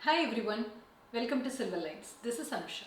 Hi everyone, welcome to Silver Lines. This is Anusha.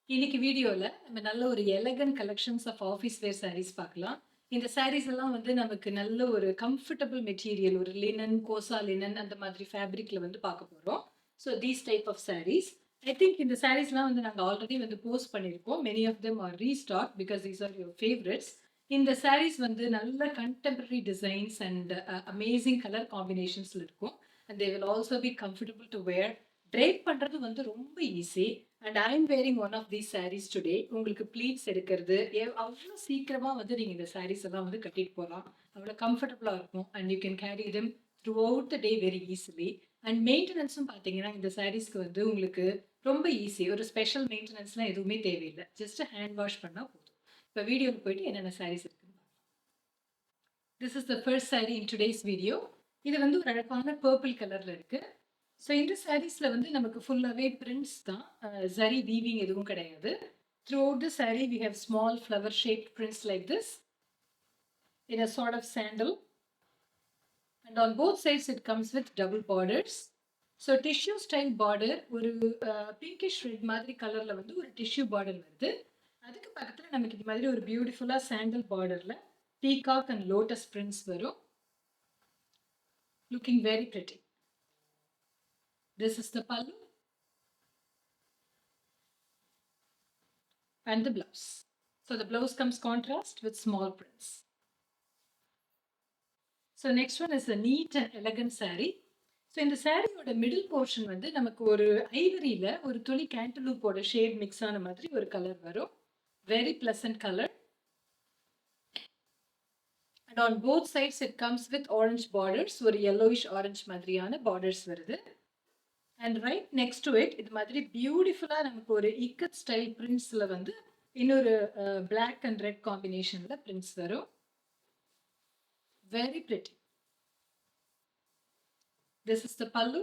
இன்னைக்கு வீடியோவில் நம்ம நல்ல ஒரு elegant collections of office wear sarees பார்க்கலாம். இந்த sarees எல்லாம் வந்து நமக்கு நல்ல ஒரு கம்ஃபர்டபுள் மெட்டீரியல், ஒரு லினன், கோசா லினன் அந்த மாதிரி ஃபேப்ரிக்ல வந்து பார்க்க போகிறோம். So these type of sarees. I think இந்த sareesலாம் வந்து நாங்கள் ஆல்ரெடி வந்து போஸ்ட் பண்ணியிருக்கோம். Many of them are restock because these are your favourites. இந்த sarees வந்து நல்ல contemporary designs and amazing colour காம்பினேஷன்ஸில் இருக்கும். And they will also be comfortable to wear. Drape பண்ணுறது வந்து ரொம்ப easy. And I am wearing one of these sarees today. உங்களுக்கு pleats எடுக்கிறது அவ்வளோ சீக்கிரமாக வந்து நீங்கள் இந்த sarees எல்லாம் வந்து கட்டிட்டு போகலாம். அவ்வளோ கம்ஃபர்டபுளாக இருக்கும். And you can carry them throughout the day very easily. And மெயின்டெனன்ஸும் பார்த்தீங்கன்னா இந்த sareesக்கு வந்து உங்களுக்கு ரொம்ப ஈஸி. ஒரு ஸ்பெஷல் மெயின்டெனன்ஸ்லாம் எதுவுமே தேவையில்லை. ஜஸ்ட் ஹேண்ட் வாஷ் பண்ணால் போதும். இப்போ வீடியோவில் போயிட்டு என்னென்ன sarees இருக்குன்னு பார்க்கலாம். This is the first saree in today's video. இது வந்து ஒரு அழகான பர்பிள் கலரில் இருக்குது. ஸோ இந்த சாரீஸில் வந்து நமக்கு ஃபுல்லாகவே பிரிண்ட்ஸ் தான். ஜரி வீவிங் எதுவும் கிடையாது. Throughout the sari we have small flower shaped prints like this in a sort of sandal, and on both sides it comes with double borders. So tissue style border, ஒரு pinkish red மாதிரி கலரில் வந்து ஒரு tissue border வருது. அதுக்கு பக்கத்தில் நமக்கு இது மாதிரி ஒரு பியூட்டிஃபுல்லாக சாண்டல் பார்டரில் பீகாக் அண்ட் லோட்டஸ் பிரிண்ட்ஸ் வரும். Looking very pretty. This is the pallu and the blouse. So the blouse comes contrast with small prints. So next one is a neat and elegant saree. So இந்த சாரியோட middle portion வந்து நமக்கு ஒரு ஐவரியில் ஒரு துளி கேண்டலூப்போட shade mix ஆன மாதிரி ஒரு கலர் வரும். Very pleasant colour. And on both sides it comes with orange borders. ஒரு yellowish ஆரஞ்ச் மாதிரியான பார்டர்ஸ் வருது. And right next to it இது மாதிரி பியூட்டிஃபுல்லாக நமக்கு ஒரு இக்கத் ஸ்டைல் பிரிண்ட்ஸில் வந்து இன்னொரு பிளாக் அண்ட் ரெட் காம்பினேஷனில் பிரிண்ட்ஸ் வரும். Very pretty. This is the pallu.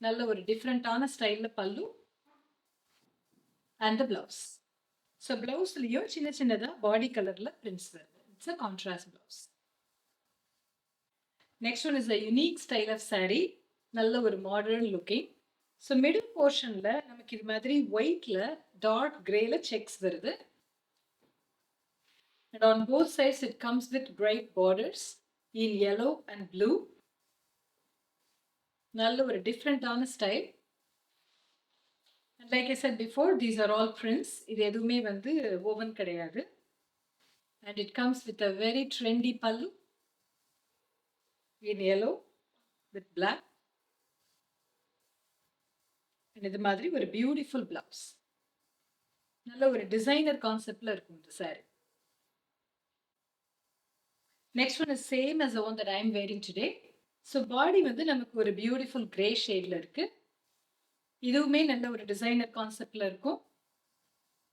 நல்ல ஒரு டிஃப்ரெண்ட்டான ஸ்டைலில் pallu. And the blouse. So பிளவுஸ்லேயும் சின்ன சின்னதாக பாடி கலரில் பிரிண்ட்ஸ் வருது. It's a contrast blouse. Next one is a unique style of sari. நல்ல ஒரு மாடர்ன் லுக்கிங். ஸோ மிடில் போர்ஷனில் நமக்கு இது மாதிரி ஒயிட்டில் டார்க் கிரேல செக்ஸ் வருது. And on both sides it comes with bright borders in yellow and blue. நல்ல ஒரு டிஃப்ரெண்டான style. And like I said before, these are all prints. இது எதுவுமே வந்து ஓவன் கிடையாது. And it comes with a very trendy pallu in yellow with black. And இது மாதிரி ஒரு பியூட்டிஃபுல் பிளவுஸ். நல்ல ஒரு டிசைனர் கான்செப்டில் இருக்கும் இந்த sorry. Next one is same as the one that I am wearing today. So body வந்து நமக்கு ஒரு பியூட்டிஃபுல் கிரே ஷேடில் இருக்குது. இதுவுமே நல்ல ஒரு டிசைனர் கான்செப்டில் இருக்கும்.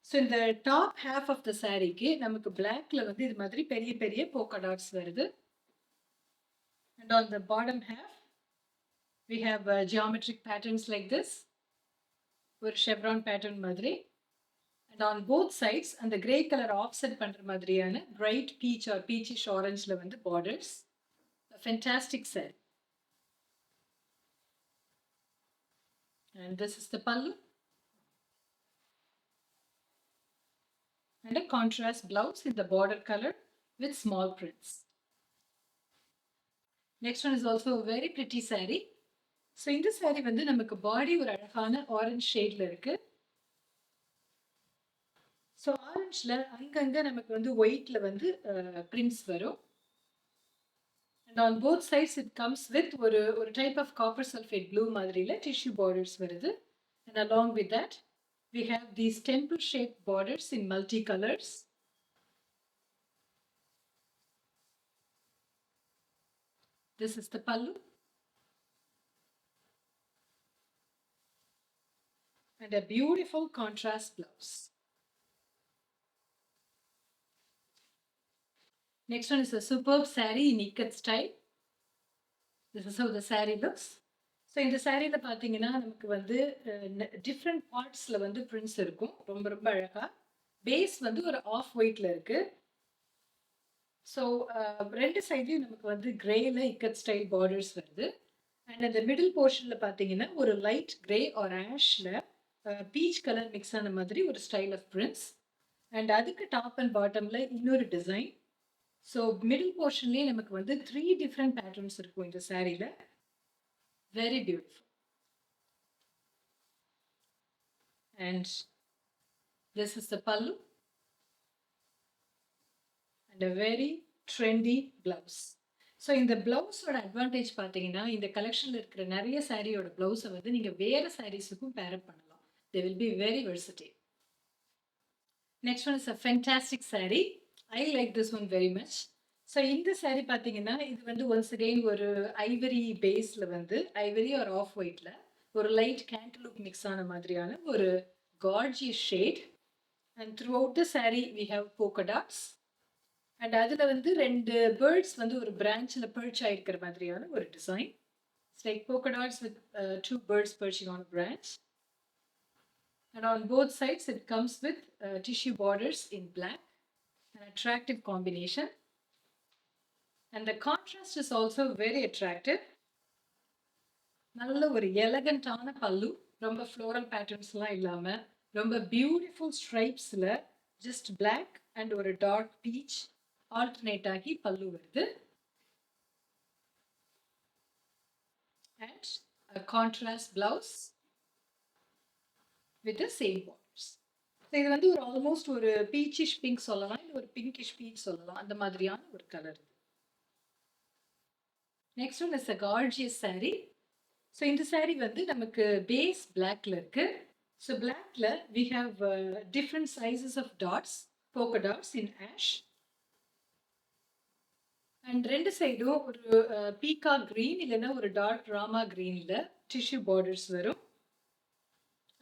ஸோ இந்த டாப் ஹேஃப் ஆஃப் த சாரீக்கு நமக்கு பிளாக்ல வந்து இது மாதிரி பெரிய பெரிய போக்கா டாட்ஸ் வருது. And on the bottom half we have geometric patterns like this. ஒரு ஷெவ்ரான் பேட்டர்ன் மாதிரி. அண்ட் ஆன் போத் சைட்ஸ் அந்த கிரே கலர் ஆஃப்செட் பண்ணுற மாதிரியான பிரைட் பீச் ஆர் பீச்சிஷ் ஆரஞ்சில் வந்து borders. Fantastic sari. And this is the pallu. And a contrast blouse in the border color with small prints. Next one is also a very pretty saree. So இந்த saree வந்து நமக்கு பாடி ஒரு அழகான orange ஷேட்ல இருக்கு. So ஆரஞ்சில் அங்கங்கே நமக்கு வந்து ஒயிட்ல வந்து பிரிண்ட்ஸ் வரும். And on both sides it comes with ஒரு type of copper sulphate blue மாதிரியில் டிஷ்யூ பார்டர்ஸ் வருது. And along with that we have these temple shaped borders in multicolors. This is the pallu. And a beautiful contrast blouse. Next one is a superb saree in ikat style. This is how the saree looks. So இந்த சாரியில் பார்த்தீங்கன்னா நமக்கு வந்து different பார்ட்ஸில் வந்து prints இருக்கும். ரொம்ப ரொம்ப அழகாக பேஸ் வந்து ஒரு ஆஃப் ஒயிட்ல இருக்கு. ஸோ 2 சைட்லயும் நமக்கு வந்து கிரேல இக்கட் ஸ்டைல் பார்டர்ஸ் வருது. அண்ட் அந்த மிடில் போர்ஷன்ல பார்த்தீங்கன்னா, ஒரு லைட் கிரே ஆர் ஆஷ்ல பீச் கலர் மிக்ஸ் ஆன மாதிரி ஒரு ஸ்டைல் ஆஃப் பிரிண்ட்ஸ். அண்ட் அதுக்கு டாப் அண்ட் பாட்டம்ல இன்னொரு டிசைன். ஸோ மிடில் போர்ஷன்லேயே நமக்கு வந்து 3 டிஃப்ரெண்ட் பேட்டர்ன்ஸ் இருக்கும் இந்த சாரீல. Very beautiful. And this is the pallu and a very trendy blouse. So இந்த பிளவுஸோட அட்வான்டேஜ் பார்த்தீங்கன்னா, இந்த கலெக்ஷனில் இருக்கிற நிறைய சாரியோட பிளவுஸை வந்து நீங்கள் வேறு சாரீஸுக்கும் பேரப் பண்ணலாம். They will be very versatile. Next one is a fantastic sari. I like this one very much. So இந்த சாரீ பார்த்தீங்கன்னா, இது வந்து ஒன்ஸ் அகெயின் ஒரு ஐவரி பேஸில் வந்து ஐவரி ஒரு ஆஃப் ஒயிட்டில் ஒரு லைட் கேண்டலுக் மிக்ஸ் ஆன மாதிரியான ஒரு gorgeous shade. And throughout the sari we have polka dots. And அதில் வந்து 2 பேர்ட்ஸ் வந்து ஒரு பிரான்ச்சில் perch ஆகிருக்கிற மாதிரியான ஒரு design. It's like polka dots with 2 birds perching on a branch. And on both sides it comes with tissue borders in black, an attractive combination. And the contrast is also very attractive. நல்ல ஒரு எலகண்டான பல்லு, ரொம்ப floral பேட்டர்ன்ஸ்லாம் இல்லாமல் ரொம்ப beautiful ஸ்ட்ரைப்ஸில் just black and ஒரு dark beach alternate ஆகி பல்லு வருது. And a contrast blouse with the same borders. So இது வந்து ஒரு ஆல்மோஸ்ட் ஒரு பீச்சிஷ் பிங்க் சொல்லலாம், இல்லை ஒரு பிங்கிஷ் பீச் சொல்லலாம், அந்த மாதிரியான ஒரு colour. Next one is a gorgeous saree. So இந்த saree வந்து நமக்கு பேஸ் பிளாக்ல இருக்கு. ஸோ பிளாக்ல we have different sizes of dots, polka dots in ash. And 2 சைடும் ஒரு பீகா கிரீன் இல்லைன்னா ஒரு டார்க் ராமா கிரீனில் டிஷ்யூ பார்டர்ஸ் வரும்.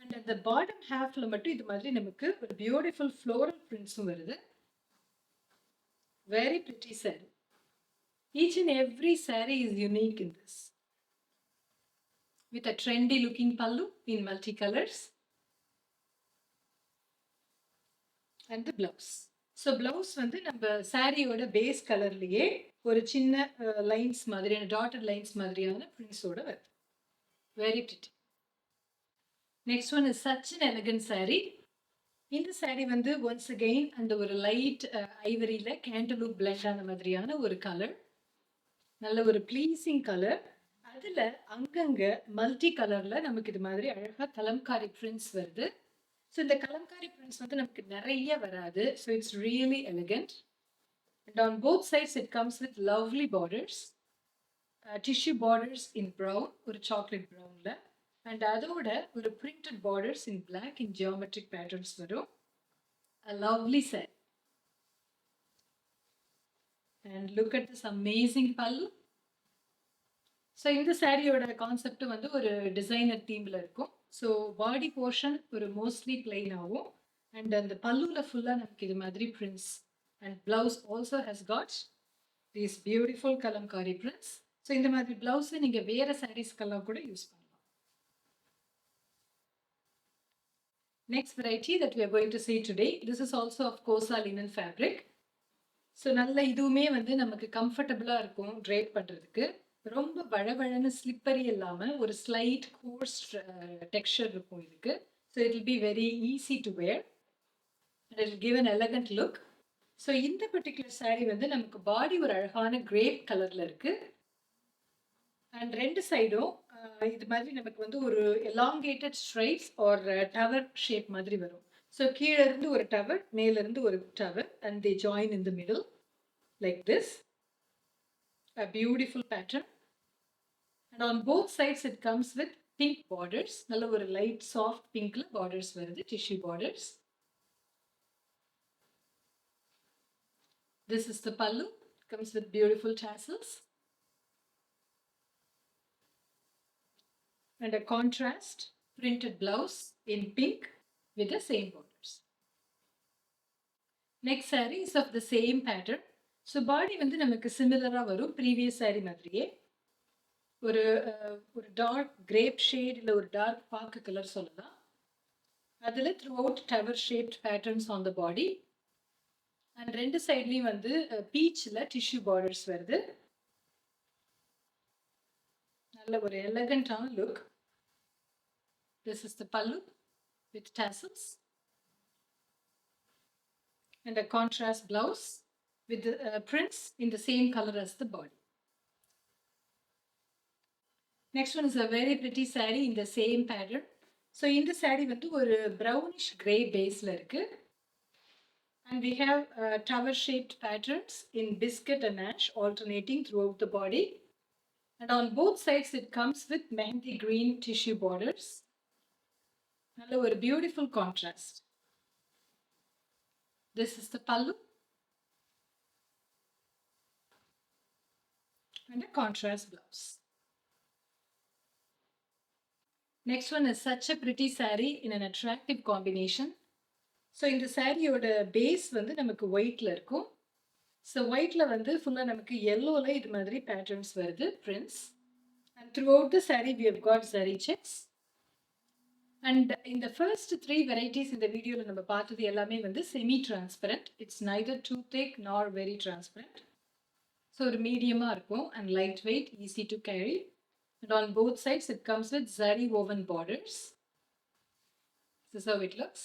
அண்ட் அந்த பாட்டம் ஹாஃப்ல மட்டும் இது மாதிரி நமக்கு ஒரு பியூட்டிஃபுல் ஃப்ளோரல் பிரிண்ட்ஸும் வருது. Very pretty saree. Each and every saree is unique in this. With a trendy looking pallu in multicolors. And the blouse. So blouse வந்து நம்ம சாரியோட பேஸ் கலர்லேயே ஒரு சின்ன லைன்ஸ் மாதிரியான டாட்டட் லைன்ஸ் மாதிரியான பிரிண்ட்ஸோட வருது. Very pretty. Next one is such an elegant saree. இந்த saree வந்து ஒன்ஸ் அகெயின் அந்த ஒரு லைட் ஐவரியில் கேண்டலூக் பிளெண்ட் ஆன மாதிரியான ஒரு கலர், நல்ல ஒரு ப்ளீசிங் கலர். அதில் அங்கங்கே மல்டி கலரில் நமக்கு இது மாதிரி அழகாக கலம்காரி பிரிண்ட்ஸ் வருது. ஸோ இந்த கலம்காரி பிரிண்ட்ஸ் வந்து நமக்கு நிறைய வராது. So it's really elegant. And on both sides it comes with lovely borders, tissue borders in brown, ஒரு சாக்லேட் ப்ரௌனில். அண்ட் அதோட ஒரு printed borders in black in geometric patterns வரும். A lovely saree. And look at this amazing pallu. So இந்த சாரியோட concept வந்து ஒரு designer தீமில் இருக்கும். ஸோ பாடி போர்ஷன் ஒரு மோஸ்ட்லி பிளெயினாகவும் அண்ட் அந்த பல்லுவில் ஃபுல்லாக நமக்கு இது மாதிரி prints. And blouse also has God these beautiful Kalamkari prints. So இந்த மாதிரி பிளவுஸை நீங்கள் வேறு சாரீஸ்க்கெல்லாம் கூட யூஸ் பண்ணலாம். Next variety that we are going to see today, this is also of Kosa linen fabric. So நல்ல இதுவுமே வந்து நமக்கு கம்ஃபர்டபுளாக இருக்கும் ட்ரேப் பண்ணுறதுக்கு. ரொம்ப வழவழன்னு ஸ்லிப்பரி இல்லாமல் ஒரு ஸ்லைட் கோர்ஸ் டெக்ஸ்சர் இருக்கும் இதுக்கு. So it will be very easy to wear and it will give an elegant look. So இந்த பர்டிகுலர் saree வந்து நமக்கு பாடி ஒரு அழகான கிரேப் கலரில் இருக்குது. அண்ட் 2 சைடும் இது மாதிரி நமக்கு வந்து ஒரு elongated stripes or tower shape மாதிரி வரும். ஸோ கீழே இருந்து ஒரு டவர், மேலேருந்து ஒரு tower, and they join in the middle like this. A beautiful pattern. And on both sides it comes with pink borders. நல்ல ஒரு light soft pinkல borders வருது, tissue borders. This is the pallu. It comes with beautiful tassels. And a contrast printed blouse in pink with the same borders. Next saree is of the same pattern. So body வந்து நமக்கு சிமிலராக வரும் previous saree மாதிரியே. ஒரு dark grape shade இல்லை ஒரு dark பாக்கு colour சொல்லலாம். அதில் through out tower shaped patterns on the body. And ரெண்டு சைட்லேயும் வந்து பீச்சில் டிஷ்யூ பார்டர்ஸ் வருது. நல்ல ஒரு எலகண்டான லுக். திஸ் இஸ் த பல்லு with tassels and a contrast blouse with the prints in the same color as the body. Next one is a very pretty saree in the same pattern. So in the saree வந்து ஒரு brownish gray baseல இருக்கு. And we have tower shaped patterns in biscuit and ash alternating throughout the body. And on both sides it comes with mehndi green tissue borders. நல்ல ஒரு beautiful contrast. This is the pallu and a contrast blouse. Next one is such a pretty saree in an attractive combination. So இந்த சாரியோட base வந்து நமக்கு ஒயிட்ல இருக்கும். So ஒயிட்ல வந்து ஃபுல்லாக நமக்கு எல்லோல இது மாதிரி பேட்டர்ன்ஸ் வருது prints. And throughout the saree we have got saree checks. And இந்த ஃபர்ஸ்ட் 3 வெரைட்டிஸ் இந்த வீடியோவில் நம்ம பார்த்தது எல்லாமே வந்து semi transparent. It's neither too thick nor very transparent. So ஒரு மீடியமாக இருக்கும் and light weight, easy to carry. And on both sides it comes with zari woven borders. This is how it looks.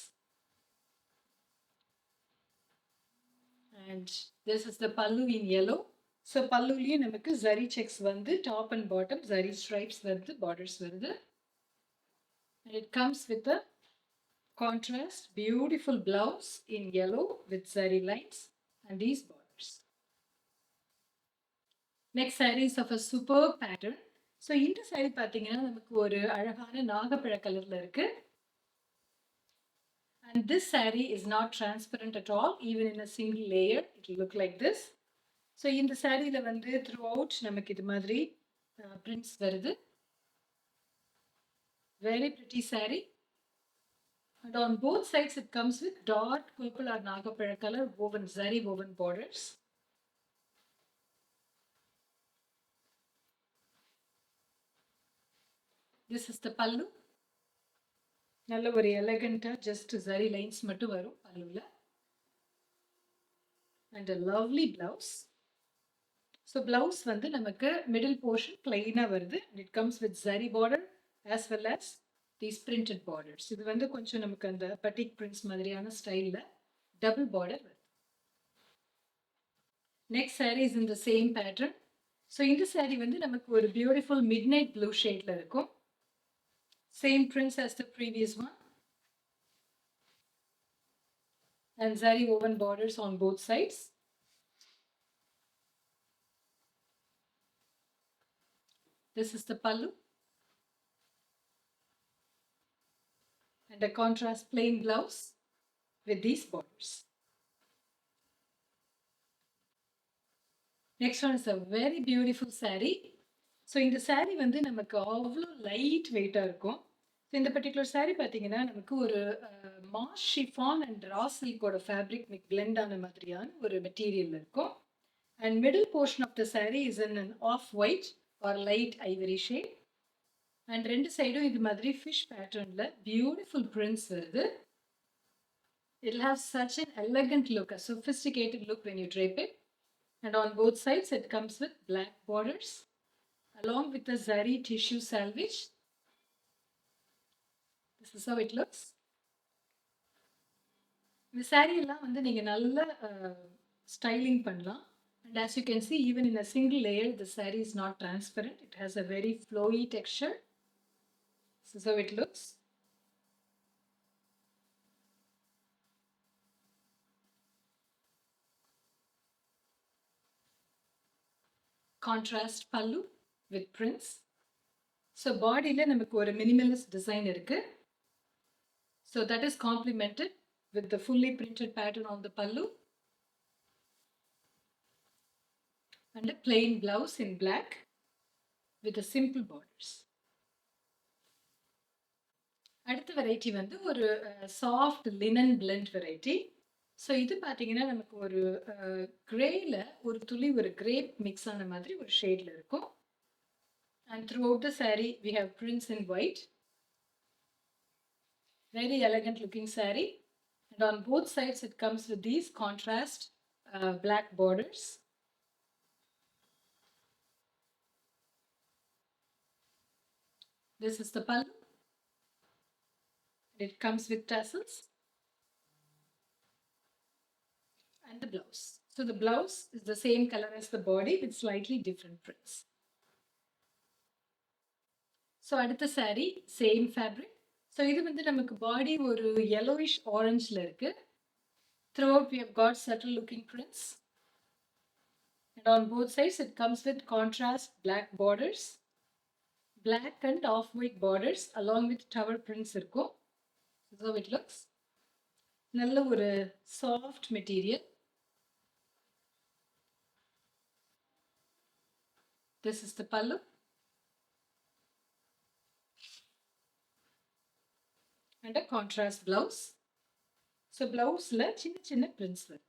And this is the pallu in yellow. So palluliye namakku zari checks vandu top and bottom zari stripes vandu borders varudhu. And it comes with a contrast beautiful blouse in yellow with zari lines and these borders. Next saree is of a superb pattern. So இந்த sorry பார்த்தீங்கன்னா நமக்கு ஒரு அழகான நாகப்பழ கலரில் இருக்கு. And this sorry is not transparent at all. Even in a single layer it look like this. So இந்த சாரியில் வந்து த்ரூ அவுட் நமக்கு இது மாதிரி பிரிண்ட்ஸ் வருது. Very pretty saree. And on both sides it comes with dark purple or நாகப்பழ colour woven zari woven borders. This is the pallu. நல்ல ஒரு எலகண்டாக ஜஸ்ட் ஜரி லைன்ஸ் மட்டும் வரும் பல்லுவில். And a lovely blouse. So blouse வந்து நமக்கு மிடில் போர்ஷன் பிளைனாக வருது. And it comes with zari border as well as these printed borders. இது வந்து கொஞ்சம் நமக்கு அந்த பட்டிக் பிரிண்ட்ஸ் மாதிரியான ஸ்டைலில் டபுள் பார்டர் வருது. Next saree is in the same pattern. So இந்த சாரீ வந்து நமக்கு ஒரு பியூட்டிஃபுல் மிட் நைட் ப்ளூ ஷேடில் இருக்கும். Same prints as the previous one. And zari woven borders on both sides. This is the pallu. And a contrast plain blouse with these borders. Next one is a very beautiful saree. So இந்த சாரீ வந்து நமக்கு அவ்வளோ light வெயிட்டாக இருக்கும். So இந்த particular sari பார்த்தீங்கன்னா நமக்கு ஒரு மாஸ் ஷிஃபான் அண்ட் ரா சில்கோட ஃபேப்ரிக் மிக் பிளெண்ட் ஆன மாதிரியான ஒரு மெட்டீரியல் இருக்கும். And middle portion of the saree is in an off white or light ivory shade. And ரெண்டு சைடும் இது மாதிரி ஃபிஷ் பேட்டர்னில் பியூட்டிஃபுல் பிரிண்ட்ஸ் வருது. It have such an elegant look, a sophisticated look when you drape it. And on both sides it comes with black borders along with the zari tissue salvage. This is how it looks. இந்த saree எல்லாம் வந்து நீங்க நல்ல styling பண்ணலாம். And as you can see, even in a single layer the saree is not transparent. It has a very flowy texture. This is how it looks. Contrast pallu with prints. So bodyல நமக்கு ஒரு minimalist design இருக்கு. So that is complemented with the fully printed pattern on the pallu and a plain blouse in black with the simple borders. அடுத்த variety வந்து ஒரு soft linen blend variety. So இது பார்த்தீங்கன்னா நமக்கு ஒரு கிரேயில் ஒரு துளி ஒரு கிரேப் மிக்ஸ் ஆன மாதிரி ஒரு ஷேடில் இருக்கும். And throughout the sari we have prints in white. Very elegant looking saree. And on both sides, it comes with these contrast black borders. This is the pallu. It comes with tassels. And the blouse. So the blouse is the same color as the body with slightly different prints. So அடுத்த saree, same fabric. So இது வந்து நமக்கு body ஒரு yellowish orangeல இருக்கு. Throughout we have got subtle looking prints. And on both sides it comes with contrast black borders. Black and off-white borders along with tower prints இருக்கும். So it looks. நல்ல ஒரு soft material. This is the pallu. And a contrast blouse. So blouse la chinna chinna prints வருது.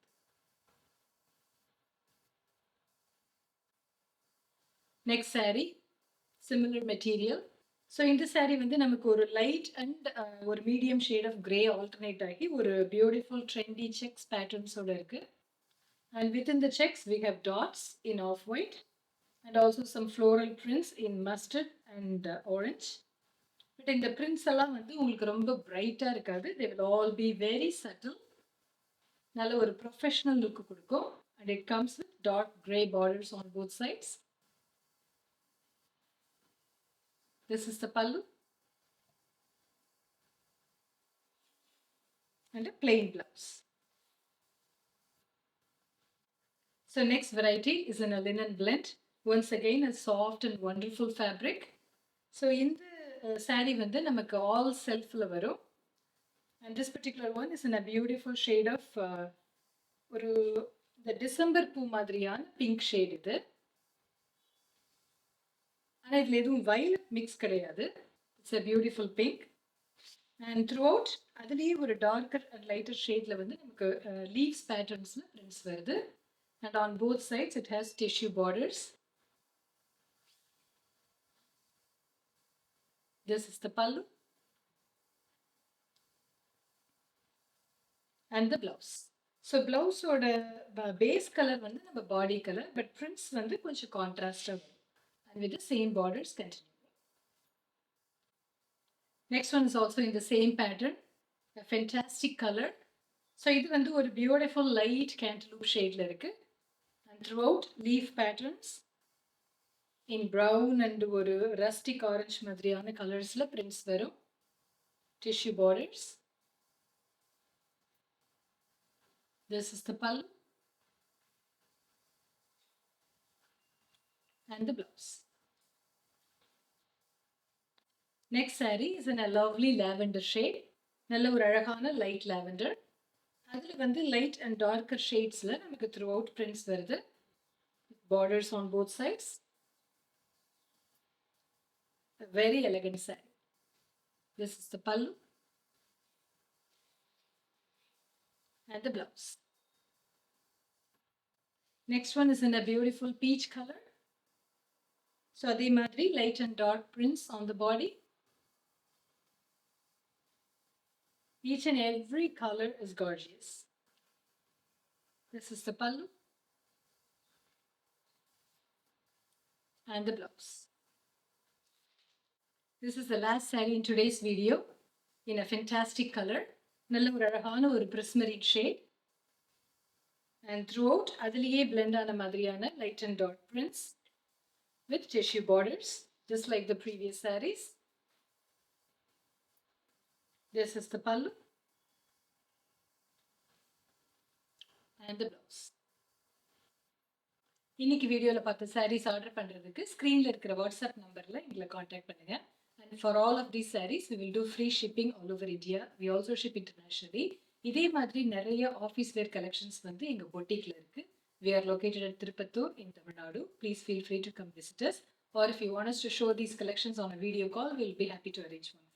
Next saree, similar material. So in this saree வந்து நமக்கு ஒரு light and ஒரு medium shade of grey alternate ஆகி ஒரு beautiful trendy checks patterns ஓட இருக்கு. And within the checks we have dots in off-white and also some floral prints in mustard and orange. But in the prints எல்லாம் வந்து உங்களுக்கு ரொம்ப பிரைட்டா இருக்காது. They will all be very subtle. நல்ல ஒரு professional look கொடுக்கும். And it comes with dark grey borders on both sides. This is the pallu. And a plain blouse. So next variety is in a linen blend. Once again a soft and wonderful fabric. So in the saree வந்து நமக்கு all self-ல வரும். And this particular one is in a beautiful shade of ஒரு இந்த December பூ மாதிரியான pink shade இது. ஆனால் இதில் எதுவும் வயலட் மிக்ஸ் கிடையாது. It's a beautiful pink. And throughout அதுலேயே ஒரு டார்க்கர் அண்ட் லைட்டர் ஷேடில் வந்து நமக்கு லீவ்ஸ் பேட்டர்ன்ஸில் பிரிண்ட்ஸ் வருது. And on both sides it has tissue borders. This is the pallu. And the blouse. So blouse ஓட base color வந்து நம்ம body color, but prints வந்து கொஞ்சம் contrast வரும். And with the same borders continue. Next one is also in the same pattern. A fantastic color. So இது வந்து ஒரு beautiful light cantaloupe shadeல இருக்கு. And throughout leaf patterns in brown and ஒரு rustic orange மாதிரியான colorsல prints வரும். Tissue borders. This is the pallu. And the blouse. Next saree is in a lovely lavender shade. நல்ல ஒரு அழகான light lavender. அதில் வந்து light and darker shadesல நமக்கு throughout prints வருது. Borders on both sides. A very elegant saree. This is the pallu. And the blouse. Next one is in a beautiful peach color. So அதே மாதிரி light and dark prints on the body. Each and every color is gorgeous. This is the pallu. And the blouse. This is the last saree in today's video in a fantastic color. நல்ல ஒரு அழகான ஒரு prismarine shade. And throughout அதிலேயே blend ஆன மாதிரியான light and dark prints with tissue borders just like the previous sarees. This is the pallu. And the blouse. இன்னைக்கு வீடியோவில் பார்த்த sarees ஆர்டர் பண்ணுறதுக்கு ஸ்க்ரீனில் இருக்கிற வாட்ஸ்அப் நம்பரில் எங்களை காண்டாக்ட் பண்ணுங்கள். And for all of these sarees, we will do free shipping all over India. We also ship internationally. இதே மாதிரி நிறைய ஆஃபீஸ் வேர் கலெக்ஷன்ஸ் வந்து எங்கள் பொட்டிக்கில் இருக்குது. We are located at Tirupattur in Tamil Nadu. Please feel free to come visit us. Or if you want us to show these collections on a video call, we'll be happy to arrange one.